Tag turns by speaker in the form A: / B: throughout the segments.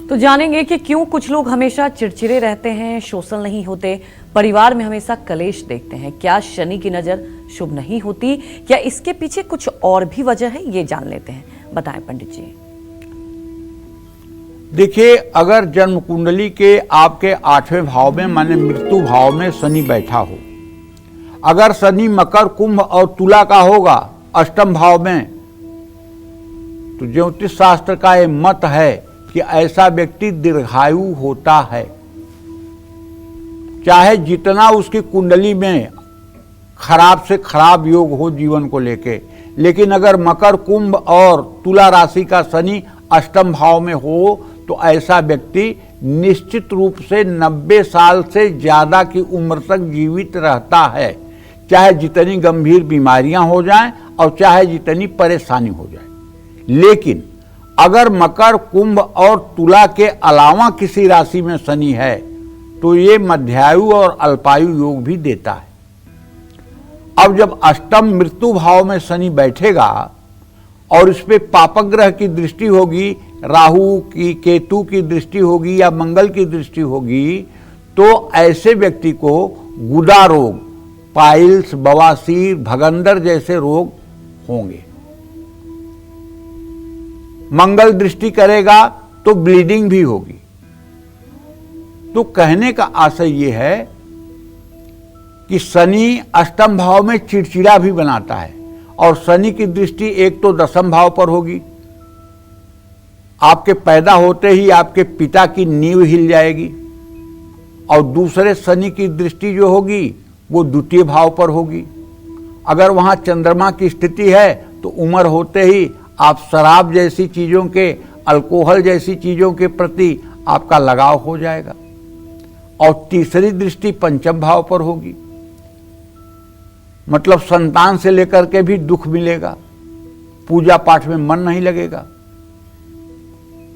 A: तो जानेंगे कि क्यों कुछ लोग हमेशा चिड़चिड़े रहते हैं, सोशल नहीं होते, परिवार में हमेशा कलेश देखते हैं। क्या शनि की नजर शुभ नहीं होती? क्या इसके पीछे कुछ और भी वजह है? ये जान लेते हैं। बताएं पंडित जी।
B: देखिए, अगर जन्म कुंडली के आपके 8वें भाव में माने मृत्यु भाव में शनि बैठा हो, अगर शनि मकर, कुंभ और तुला का होगा अष्टम भाव में, तो ज्योतिष शास्त्र का ये मत है कि ऐसा व्यक्ति दीर्घायु होता है, चाहे जितना उसकी कुंडली में खराब से खराब योग हो जीवन को लेके। लेकिन अगर मकर, कुंभ और तुला राशि का शनि अष्टम भाव में हो तो ऐसा व्यक्ति निश्चित रूप से 90 साल से ज़्यादा की उम्र तक जीवित रहता है, चाहे जितनी गंभीर बीमारियां हो जाएं और चाहे जितनी परेशानी हो जाए। लेकिन अगर मकर, कुंभ और तुला के अलावा किसी राशि में शनि है तो ये मध्यायु और अल्पायु योग भी देता है। अब जब अष्टम मृत्यु भाव में शनि बैठेगा और इस पे पापक ग्रह की दृष्टि होगी, राहु की, केतु की दृष्टि होगी या मंगल की दृष्टि होगी, तो ऐसे व्यक्ति को गुदा रोग, पाइल्स, बवासीर, भगंदर जैसे रोग होंगे। मंगल दृष्टि करेगा तो ब्लीडिंग भी होगी। तो कहने का आशय यह है कि शनि अष्टम भाव में चिड़चिड़ा भी बनाता है और शनि की दृष्टि एक तो दसम भाव पर होगी, आपके पैदा होते ही आपके पिता की नींव हिल जाएगी, और दूसरे शनि की दृष्टि जो होगी वो द्वितीय भाव पर होगी। अगर वहां चंद्रमा की स्थिति है तो उम्र होते ही आप शराब जैसी चीजों के, अल्कोहल जैसी चीजों के प्रति आपका लगाव हो जाएगा। और तीसरी दृष्टि पंचम भाव पर होगी, मतलब संतान से लेकर के भी दुख मिलेगा, पूजा पाठ में मन नहीं लगेगा,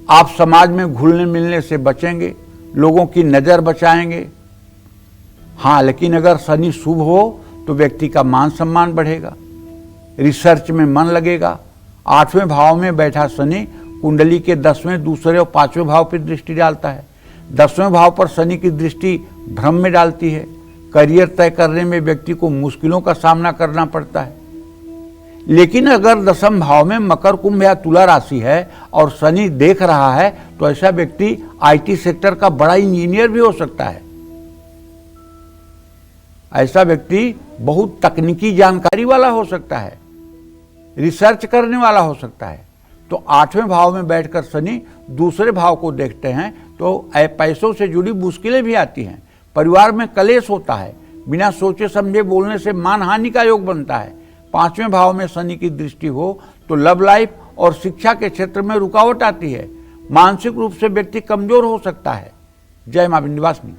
B: आप समाज में घुलने मिलने से बचेंगे, लोगों की नजर बचाएंगे। हाँ, लेकिन अगर शनि शुभ हो तो व्यक्ति का मान सम्मान बढ़ेगा, रिसर्च में मन लगेगा। 8वें भाव में बैठा शनि कुंडली के 10वें, दूसरे और 5वें भाव पर दृष्टि डालता है। 10वें भाव पर शनि की दृष्टि भ्रम में डालती है, करियर तय करने में व्यक्ति को मुश्किलों का सामना करना पड़ता है। लेकिन अगर दसम भाव में मकर, कुंभ या तुला राशि है और शनि देख रहा है तो ऐसा व्यक्ति आईटी सेक्टर का बड़ा इंजीनियर भी हो सकता है। ऐसा व्यक्ति बहुत तकनीकी जानकारी वाला हो सकता है, रिसर्च करने वाला हो सकता है। तो 8वें भाव में बैठकर शनि दूसरे भाव को देखते हैं तो पैसों से जुड़ी मुश्किलें भी आती हैं, परिवार में कलेश होता है, बिना सोचे समझे बोलने से मानहानि का योग बनता है। 5वें भाव में शनि की दृष्टि हो तो लव लाइफ और शिक्षा के क्षेत्र में रुकावट आती है, मानसिक रूप से व्यक्ति कमजोर हो सकता है। जय मां विंध्यवासिनी।